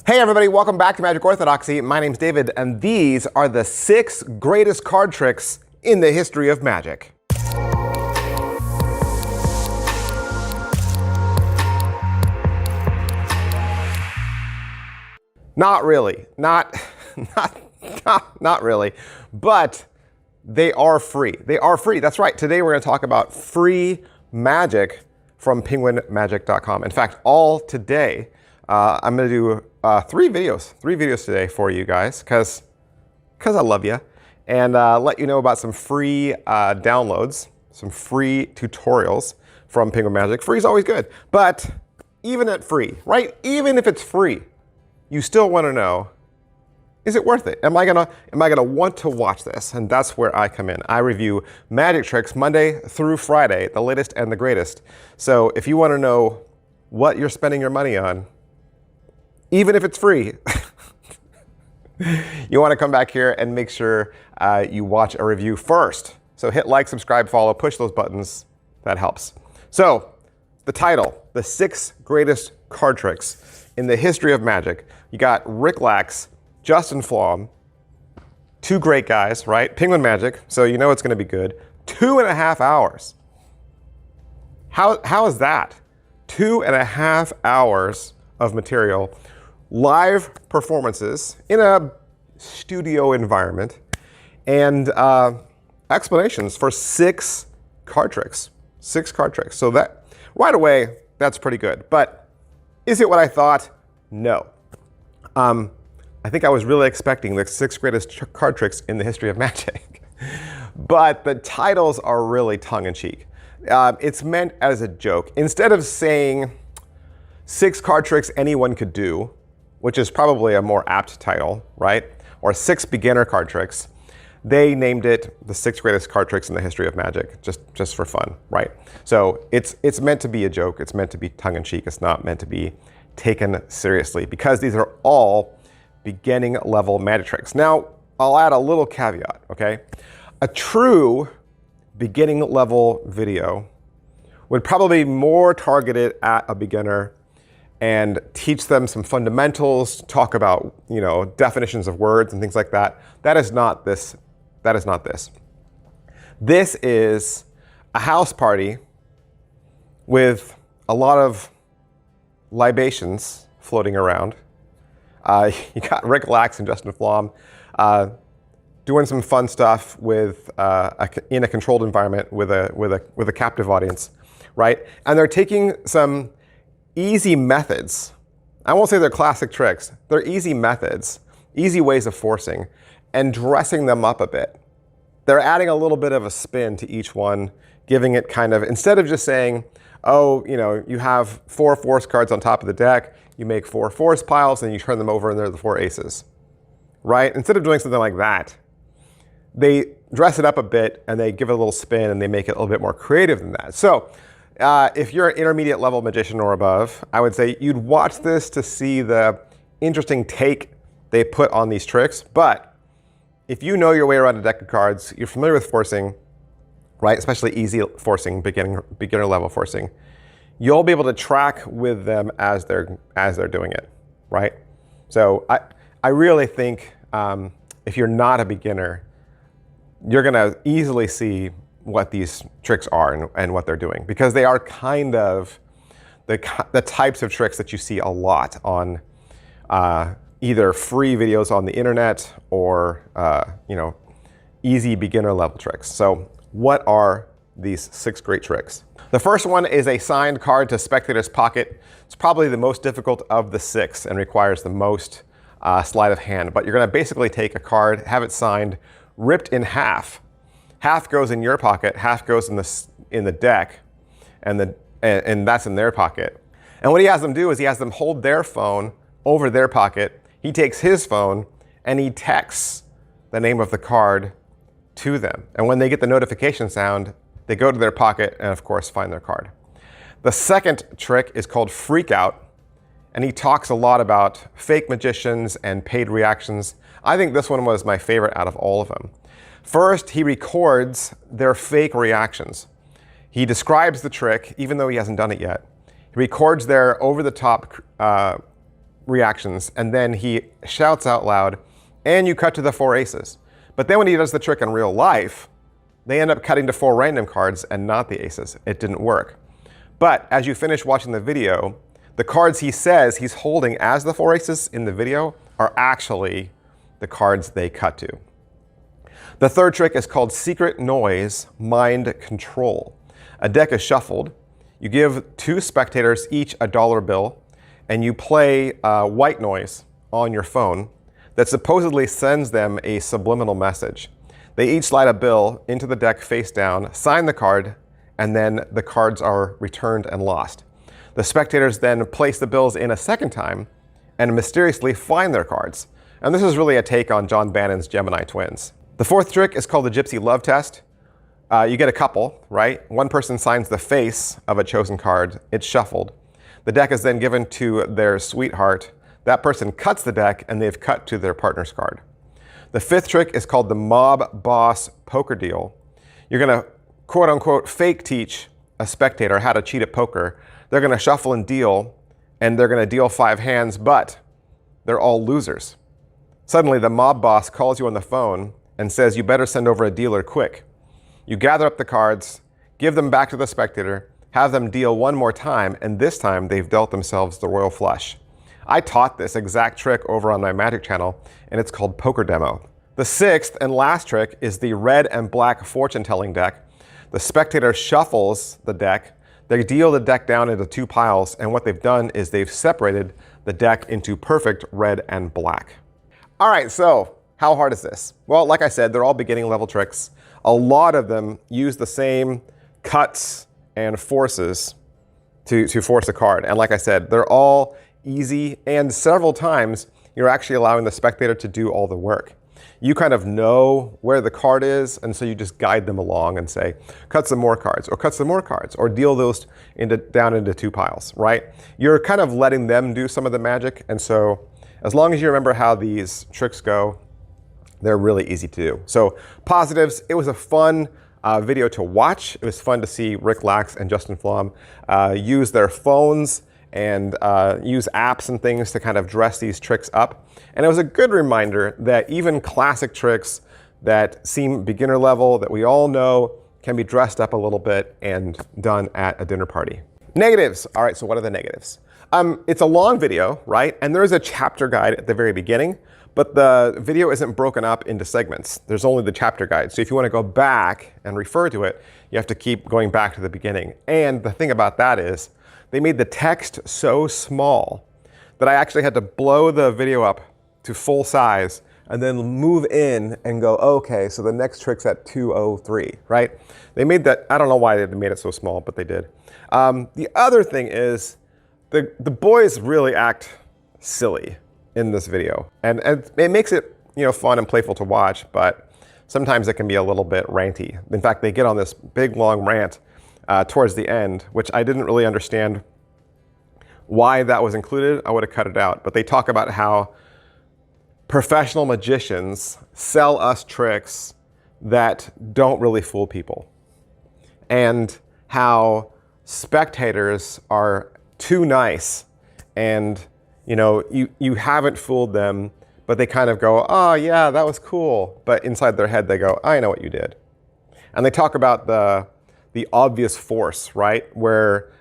Hey everybody, welcome back to Magic Orthodoxy. My name's David, and these are the 6 greatest card tricks in the history of Magic. Not really, not really, but they are free. They are free, that's right. Today we're gonna talk about free magic from penguinmagic.com. In fact, all today, I'm gonna do 3 videos today for you guys, because I love you, and let you know about some free downloads, some free tutorials from Penguin Magic. Free is always good, but even at free, right? Even if it's free, you still want to know, is it worth it? Am I gonna want to watch this? And that's where I come in. I review magic tricks Monday through Friday, the latest and the greatest. So if you want to know what you're spending your money on, even if it's free, you want to come back here and make sure you watch a review first. So hit like, subscribe, follow, push those buttons. That helps. So the title, the 6 greatest card tricks in the history of Magic. You got Rick Lax, Justin Flom, 2 great guys, right? Penguin Magic, so you know it's going to be good. 2.5 hours. How is that? 2.5 hours of material. Live performances in a studio environment, and explanations for 6 card tricks. 6 card tricks. So that, right away, that's pretty good. But is it what I thought? No. I think I was really expecting the 6 greatest card tricks in the history of Magic. But the titles are really tongue-in-cheek. It's meant as a joke. Instead of saying 6 card tricks anyone could do, which is probably a more apt title, right? Or 6 beginner card tricks. They named it the 6 greatest card tricks in the history of Magic, just for fun, right? So it's meant to be a joke. It's meant to be tongue-in-cheek. It's not meant to be taken seriously, because these are all beginning level magic tricks. Now, I'll add a little caveat, okay? A true beginning level video would probably be more targeted at a beginner and teach them some fundamentals, talk about, you know, definitions of words and things like that. That is not this. That is not this. This is a house party with a lot of libations floating around. You got Rick Lax and Justin Flom doing some fun stuff with in a controlled environment with a captive audience, right? And they're taking some easy methods. I won't say they're classic tricks. They're easy methods, easy ways of forcing, and dressing them up a bit. They're adding a little bit of a spin to each one, giving it kind of, instead of just saying, oh, you know, you have 4 force cards on top of the deck, you make 4 force piles, and you turn them over, and they're the 4 aces, right? Instead of doing something like that, they dress it up a bit, and they give it a little spin, and they make it a little bit more creative than that. So if you're an intermediate level magician or above, I would say you'd watch this to see the interesting take they put on these tricks. But if you know your way around a deck of cards, you're familiar with forcing, right? Especially easy forcing, beginner level forcing, you'll be able to track with them as they're doing it, right? So I really think if you're not a beginner, you're gonna easily see what these tricks are and what they're doing, because they are kind of the types of tricks that you see a lot on either free videos on the internet or you know, easy beginner level tricks. So what are these 6 great tricks? The first one is a signed card to spectator's pocket. It's probably the most difficult of the 6 and requires the most sleight of hand. But you're going to basically take a card, have it signed, ripped in half. Half goes in your pocket, half goes in the deck, and that's in their pocket. And what he has them do is he has them hold their phone over their pocket. He takes his phone and he texts the name of the card to them. And when they get the notification sound, they go to their pocket and, of course, find their card. The second trick is called Freak Out, and he talks a lot about fake magicians and paid reactions. I think this one was my favorite out of all of them. First, he records their fake reactions. He describes the trick, even though he hasn't done it yet. He records their over-the-top reactions, and then he shouts out loud, and you cut to the 4 aces. But then when he does the trick in real life, they end up cutting to 4 random cards and not the aces. It didn't work. But as you finish watching the video, the cards he says he's holding as the 4 aces in the video are actually the cards they cut to. The third trick is called Secret Noise Mind Control. A deck is shuffled. You give 2 spectators each a dollar bill, and you play white noise on your phone that supposedly sends them a subliminal message. They each slide a bill into the deck face down, sign the card, and then the cards are returned and lost. The spectators then place the bills in a second time and mysteriously find their cards. And this is really a take on John Bannon's Gemini twins. The fourth trick is called the Gypsy Love Test. You get a couple, right? One person signs the face of a chosen card. It's shuffled. The deck is then given to their sweetheart. That person cuts the deck, and they've cut to their partner's card. The fifth trick is called the Mob Boss Poker Deal. You're going to, quote unquote, fake teach a spectator how to cheat at poker. They're going to shuffle and deal, and they're going to deal 5 hands, but they're all losers. Suddenly, the mob boss calls you on the phone and says you better send over a dealer quick. You gather up the cards, give them back to the spectator, have them deal one more time, and this time they've dealt themselves the royal flush. I taught this exact trick over on my Magic channel, and it's called Poker Demo. The sixth and last trick is the red and black fortune-telling deck. The spectator shuffles the deck. They deal the deck down into 2 piles, and what they've done is they've separated the deck into perfect red and black. All right, so how hard is this? Well, like I said, they're all beginning level tricks. A lot of them use the same cuts and forces to force a card. And like I said, they're all easy, and several times you're actually allowing the spectator to do all the work. You kind of know where the card is, and so you just guide them along and say, cut some more cards, or cut some more cards, or deal those down into 2 piles, right? You're kind of letting them do some of the magic, and so as long as you remember how these tricks go, they're really easy to do. So positives, it was a fun video to watch. It was fun to see Rick Lax and Justin Flom use their phones and use apps and things to kind of dress these tricks up. And it was a good reminder that even classic tricks that seem beginner level, that we all know, can be dressed up a little bit and done at a dinner party. Negatives. All right, so what are the negatives? It's a long video, right? And there is a chapter guide at the very beginning, but the video isn't broken up into segments. There's only the chapter guide. So if you want to go back and refer to it, you have to keep going back to the beginning. And the thing about that is they made the text so small that I actually had to blow the video up to full size and then move in and go, okay, so the next trick's at 2:03, right? They made that, I don't know why they made it so small, but they did. The other thing is the boys really act silly in this video. And it makes it, fun and playful to watch, but sometimes it can be a little bit ranty. In fact, they get on this big long rant towards the end, which I didn't really understand why that was included. I would have cut it out. But they talk about how professional magicians sell us tricks that don't really fool people, and how spectators are too nice, and you haven't fooled them, but they kind of go, oh yeah, that was cool. But inside their head, they go, I know what you did. And they talk about the obvious force, right? Where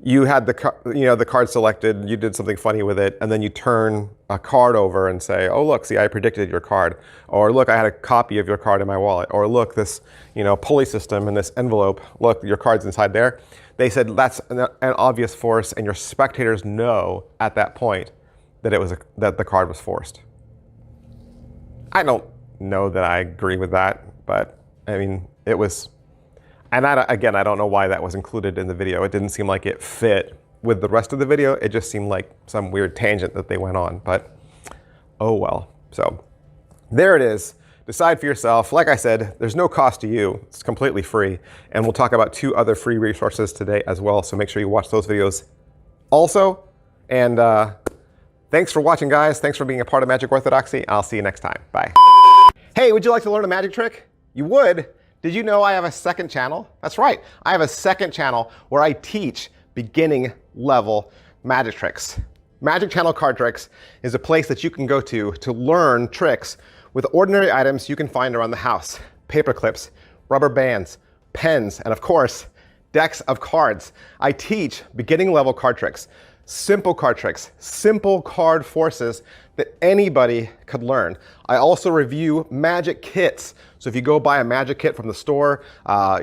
you had the card selected, you did something funny with it, and then you turn a card over and say, oh look, see, I predicted your card. Or look, I had a copy of your card in my wallet. Or look, this pulley system in this envelope, look, your card's inside there. They said that's an obvious force, and your spectators know at that point that that the card was forced. I don't know that I agree with that, but I mean, it was, and again, I don't know why that was included in the video. It didn't seem like it fit with the rest of the video. It just seemed like some weird tangent that they went on, but oh well. So there it is. Decide for yourself. Like I said, there's no cost to you. It's completely free. And we'll talk about 2 other free resources today as well. So make sure you watch those videos also. And thanks for watching, guys. Thanks for being a part of Magic Orthodoxy. I'll see you next time. Bye. Hey, would you like to learn a magic trick? You would? Did you know I have a second channel? That's right. I have a second channel where I teach beginning level magic tricks. Magic Channel Card Tricks is a place that you can go to learn tricks with ordinary items you can find around the house. Paper clips, rubber bands, pens, and of course, decks of cards. I teach beginning level card tricks, simple card tricks, simple card forces that anybody could learn. I also review magic kits. So if you go buy a magic kit from the store,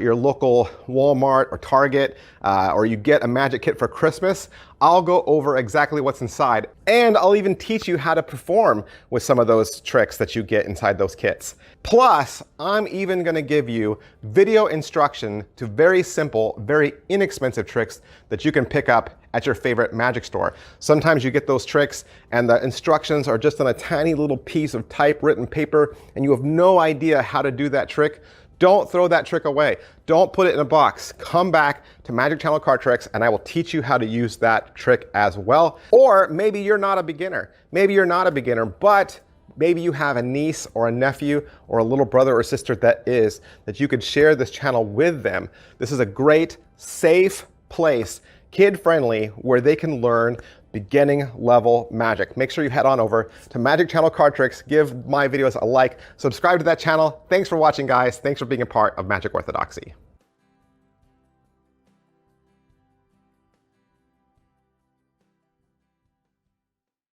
your local Walmart or Target, or you get a magic kit for Christmas, I'll go over exactly what's inside. And I'll even teach you how to perform with some of those tricks that you get inside those kits. Plus, I'm even gonna give you video instruction to very simple, very inexpensive tricks that you can pick up at your favorite magic store. Sometimes you get those tricks and the instructions are just on a tiny little piece of typewritten paper and you have no idea how to do that trick. Don't throw that trick away. Don't put it in a box. Come back to Magic Channel Card Tricks and I will teach you how to use that trick as well. Or maybe you're not a beginner. Maybe you're not a beginner, but maybe you have a niece or a nephew or a little brother or sister that you could share this channel with them. This is a great, safe place, kid-friendly, where they can learn beginning level magic. Make sure you head on over to Magic Channel Card Tricks, give my videos a like, subscribe to that channel. Thanks for watching, guys. Thanks for being a part of Magic Orthodoxy.